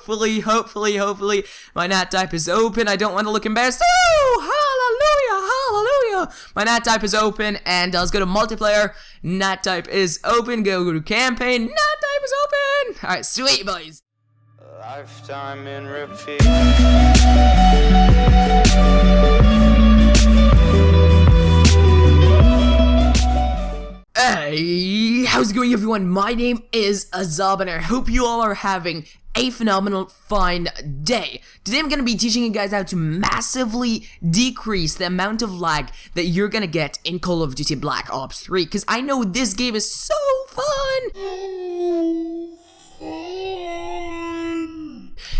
hopefully my NAT type is open. I don't want to look embarrassed. Oh, hallelujah. My NAT type is open, and let's go to multiplayer. NAT type is open. Go to campaign. NAT type is open. All right, sweet boys. Lifetime in repeat. Hey, how's it going, everyone? My name is Azab, and I hope you all are having a phenomenal fine day. Today I'm going to be teaching you guys how to massively decrease the amount of lag that you're going to get in Call of Duty Black Ops 3, because I know this game is so fun.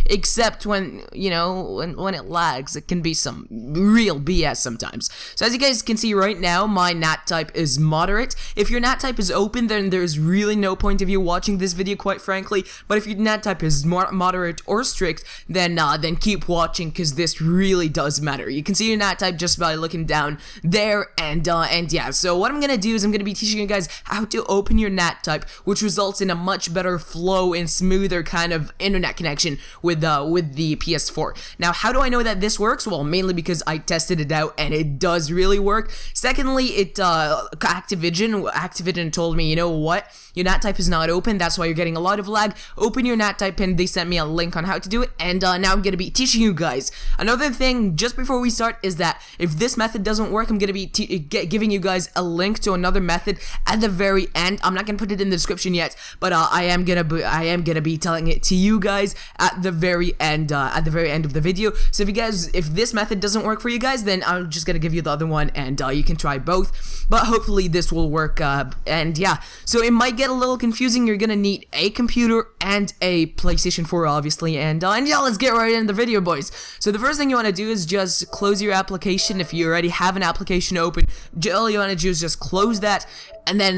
Except when, you know, when it lags, it can be some real BS sometimes. So as you guys can see right now, my NAT type is moderate. If your NAT type is open, then there's really no point of you watching this video, quite frankly. But if your NAT type is moderate or strict, then keep watching, because this really does matter. You can see your NAT type just by looking down there, and yeah. So what I'm gonna do is I'm gonna be teaching you guys how to open your NAT type, which results in a much better flow and smoother kind of internet connection with the PS4. Now, how do I know that this works? Well, mainly because I tested it out and it does really work. Secondly, Activision told me, you know what? Your NAT type is not open, that's why you're getting a lot of lag. Open your NAT type, and they sent me a link on how to do it, and now I'm gonna be teaching you guys. Another thing, just before we start, is that if this method doesn't work, I'm gonna be giving you guys a link to another method at the very end. I'm not gonna put it in the description yet, but I am gonna be telling it to you guys at the very end of the video. So if this method doesn't work for you guys, then I'm just gonna give you the other one, and you can try both. But hopefully this will work. And yeah, so it might get a little confusing. You're gonna need a computer and a PlayStation 4, obviously, and yeah, let's get right into the video, boys. So the first thing you want to do is just close your application. If you already have an application open, all you want to do is just close that, and then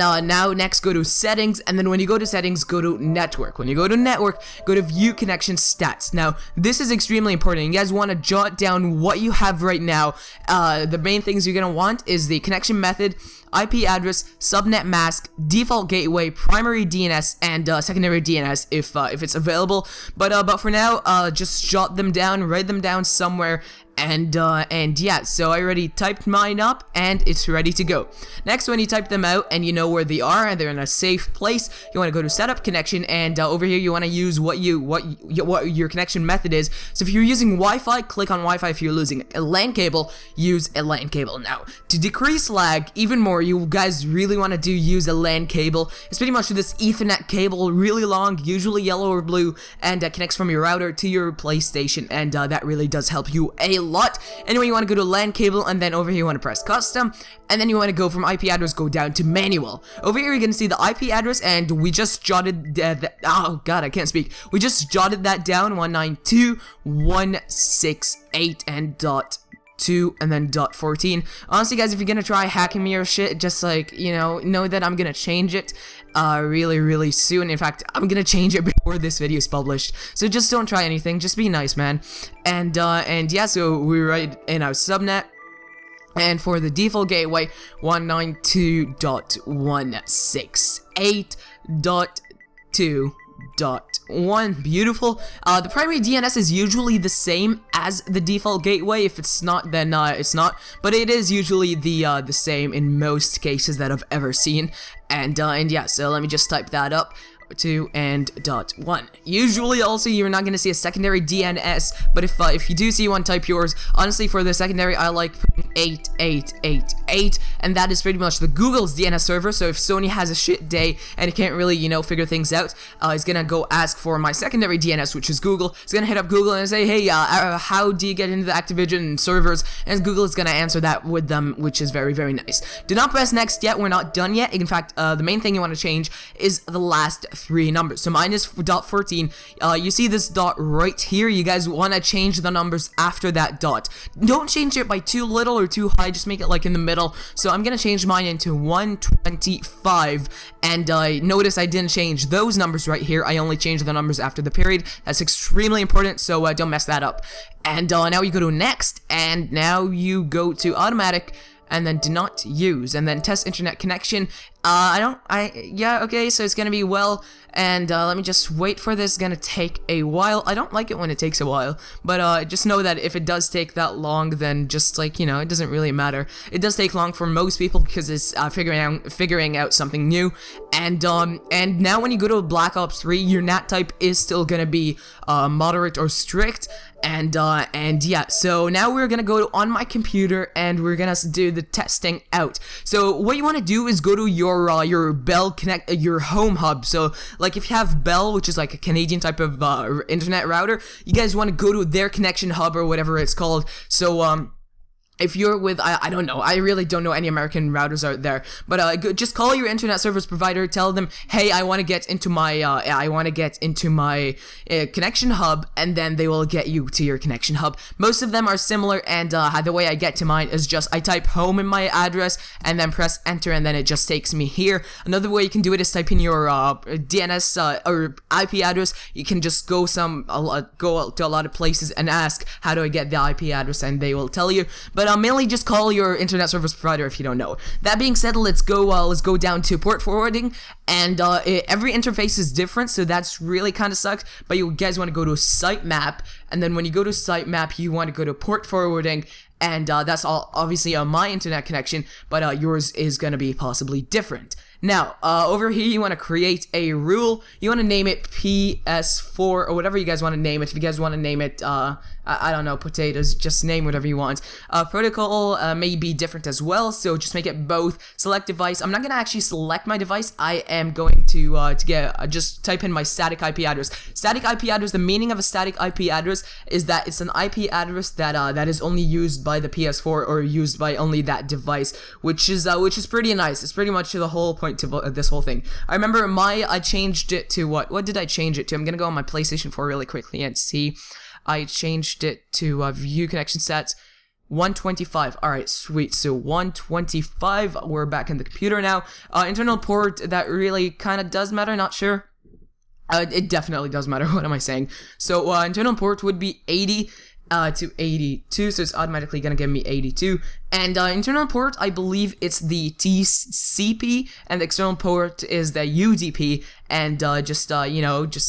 next go to settings, and then when you go to settings, go to network. When you go to network, go to view connection stats. Now this is extremely important. You guys want to jot down what you have right now. The main things you're gonna want is the connection method, IP address, subnet mask, default gateway, primary DNS, and secondary DNS if it's available. But for now, just jot them down, write them down somewhere. And yeah, so I already typed mine up, and it's ready to go. Next, when you type them out and you know where they are and they're in a safe place, you want to go to setup connection, and over here you want to use what your connection method is. So if you're using Wi-Fi, click on Wi-Fi. If you're using a LAN cable, use a LAN cable. Now, to decrease lag even more, you guys really want to use a LAN cable. It's pretty much this Ethernet cable, really long, usually yellow or blue, and connects from your router to your PlayStation, and that really does help you a lot. Anyway, you want to go to LAN cable, and then over here you want to press custom, and then you want to go from IP address, go down to manual. Over here you're going to see the IP address, and we just jotted oh god, I can't speak. We just jotted that down, 192.168 and .2 and then .14. Honestly, guys, if you're gonna try hacking me or shit, just like, you know that I'm gonna change it really soon. In fact, I'm gonna change it before this video is published, so just don't try anything, just be nice, man. And yeah, so we write in our subnet, and for the default gateway, 192.168.2.1. Beautiful. The primary DNS is usually the same as the default gateway. If it's not, then it's not, but it is usually the same in most cases that I've ever seen. And yeah, so let me just type that up. 2 and .1. Usually also you're not going to see a secondary DNS, but if you do see one, type yours. Honestly, for the secondary, I like putting 8888, and that is pretty much the Google's DNS server. So if Sony has a shit day and it can't really, figure things out, it's gonna go ask for my secondary DNS, which is Google. It's gonna hit up Google and say, hey, how do you get into the Activision servers? And Google is gonna answer that with them, which is very nice. Do not press next yet. We're not done yet. In fact, the main thing you want to change is the last 3 numbers. So mine is .14. You see this dot right here. You guys want to change the numbers after that dot. Don't change it by too little or too high. Just make it like in the middle. So I'm gonna change mine into 125. And notice I didn't change those numbers right here. I only changed the numbers after the period. That's extremely important. So don't mess that up. And now you go to next, and now you go to automatic, and then do not use, and then test internet connection, Yeah, okay, so it's gonna be and let me just wait for this. It's gonna take a while. I don't like it when it takes a while, but just know that if it does take that long, then just like, you know, it doesn't really matter. It does take long for most people because it's figuring out something new, and now when you go to Black Ops 3, your NAT type is still gonna be moderate or strict, and yeah, so now we're gonna go on my computer and we're gonna do the testing out. So what you want to do is go to your Bell your home hub. So like if you have Bell, which is like a Canadian type of internet router, you guys want to go to their connection hub or whatever it's called. So if you're with, I don't know, I really don't know any American routers out there, but just call your internet service provider, tell them, hey, I want to get into my, connection hub, and then they will get you to your connection hub. Most of them are similar, and the way I get to mine is just, I type home in my address, and then press enter, and then it just takes me here. Another way you can do it is type in your DNS or IP address. You can just go to a lot of places and ask, how do I get the IP address, and they will tell you. But mainly just call your internet service provider if you don't know. That being said, let's go down to port forwarding, and every interface is different, so that's really kind of sucks. But you guys want to go to sitemap, and then when you go to sitemap, you want to go to port forwarding, and that's all obviously on my internet connection, but yours is gonna be possibly different. Now, over here, you want to create a rule. You want to name it PS4 or whatever you guys want to name it. If you guys want to name it, I don't know, potatoes, just name whatever you want. Protocol may be different as well, so just make it both. Select device. I'm not going to actually select my device. I am going to just type in my static IP address. Static IP address, the meaning of a static IP address is that it's an IP address that is only used by the PS4 or used by only that device, which is pretty nice. It's pretty much the whole point to this whole thing. I remember I changed it to what did I change it to? I'm gonna go on my PlayStation 4 really quickly and see. I changed it to view connection stats 125. Alright, sweet. So 125. We're back in the computer now. Internal port, that really kind of does matter, not sure. It definitely does matter. What am I saying? So internal port would be 80 to 82, so it's automatically gonna give me 82. And internal port, I believe it's the TCP, and the external port is the UDP. And just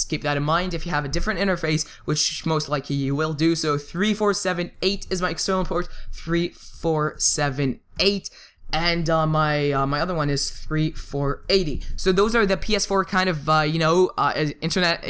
keep that in mind if you have a different interface, which most likely you will do. So 3478 is my external port, 3478. And my other one is 3480. So those are the PS4 kind of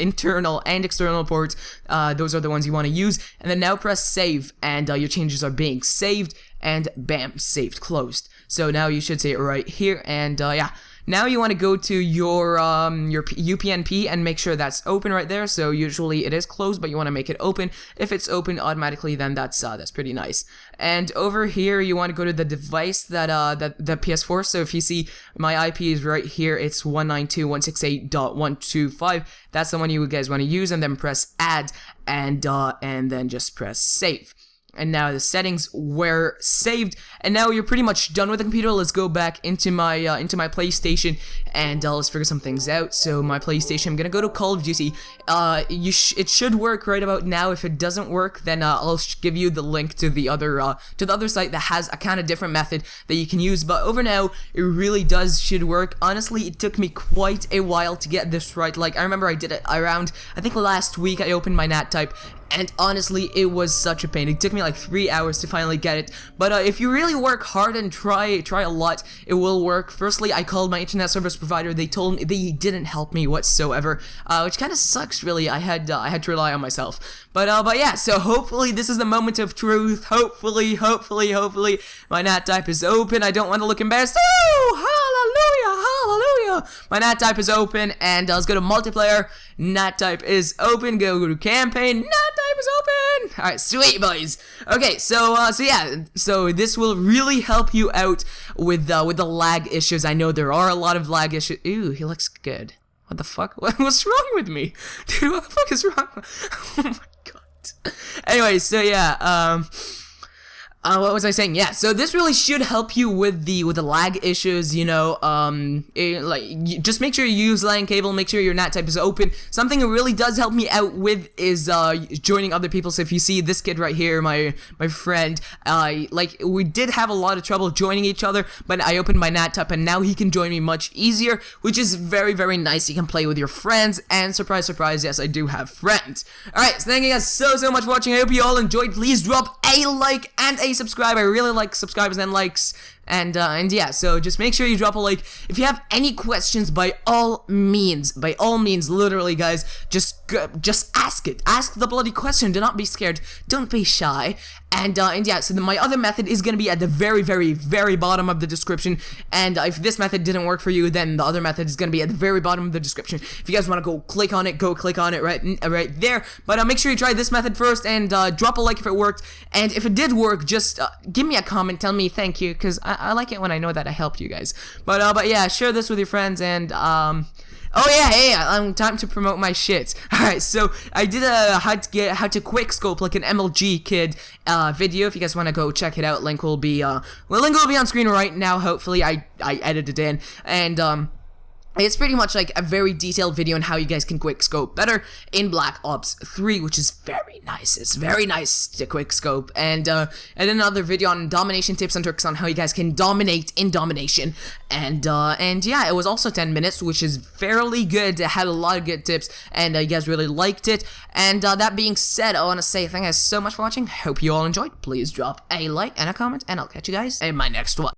internal and external ports. Those are the ones you want to use. And then now press save, and your changes are being saved, and bam, saved, closed. So now you should see it right here, and yeah. Now you want to go to your UPNP and make sure that's open right there. So usually it is closed, but you want to make it open. If it's open automatically, then that's pretty nice. And over here, you want to go to the device that the PS4. So if you see my IP is right here, it's 192.168.125. That's the one you guys want to use, and then press add, and then just press save. And now the settings were saved, and now you're pretty much done with the computer. Let's go back into my PlayStation, and let's figure some things out. So my PlayStation, I'm gonna go to Call of Duty. It should work right about now. If it doesn't work, then I'll give you the link to the other site that has a kind of different method that you can use. But over now, it really should work. Honestly, it took me quite a while to get this right. Like I remember I did it around, I think last week I opened my NAT type. And honestly, it was such a pain. It took me like 3 hours to finally get it. But if you really work hard and try a lot, it will work. Firstly, I called my internet service provider. They told me they didn't help me whatsoever, which kind of sucks. Really, I had to rely on myself. But yeah. So hopefully, this is the moment of truth. Hopefully, my NAT type is open. I don't want to look embarrassed. Oh, hallelujah! My NAT type is open, and let's go to multiplayer. NAT type is open. Go to campaign. NAT type is open. All right, sweet boys. Okay, so yeah, so this will really help you out with the lag issues. I know there are a lot of lag issues. Ooh, he looks good. What the fuck? What's wrong with me, dude? What the fuck is wrong? Oh my god. Anyway, so yeah, What was I saying? Yeah, so this really should help you with the lag issues, you know, just make sure you use LAN cable, make sure your NAT type is open. Something it really does help me out with is, joining other people. So if you see this kid right here, my friend, we did have a lot of trouble joining each other, but I opened my NAT type and now he can join me much easier, which is very, very nice. You can play with your friends, and surprise, surprise, yes, I do have friends. Alright, so thank you guys so much for watching. I hope you all enjoyed. Please drop a like and a subscribe. I really like subscribers and likes. And yeah, so just make sure you drop a like. If you have any questions, by all means, literally, guys, just ask it. Ask the bloody question. Do not be scared. Don't be shy. And yeah, so my other method is gonna be at the very, very, very bottom of the description. And if this method didn't work for you, then the other method is gonna be at the very bottom of the description. If you guys want to go click on it right there. But make sure you try this method first, and drop a like if it worked. And if it did work, just give me a comment. Tell me thank you, because I like it when I know that I helped you guys. But yeah, share this with your friends, and oh yeah, time to promote my shit. Alright, so I did a how to quick scope like an MLG kid video. If you guys want to go check it out, link will be on screen right now. Hopefully I edited it in, and it's pretty much like a very detailed video on how you guys can quick scope better in Black Ops 3, which is very nice. It's very nice to quick scope. And another video on domination tips and tricks on how you guys can dominate in domination. And yeah, it was also 10 minutes, which is fairly good. It had a lot of good tips, and you guys really liked it. And that being said, I want to say thank you guys so much for watching. Hope you all enjoyed. Please drop a like and a comment, and I'll catch you guys in my next one.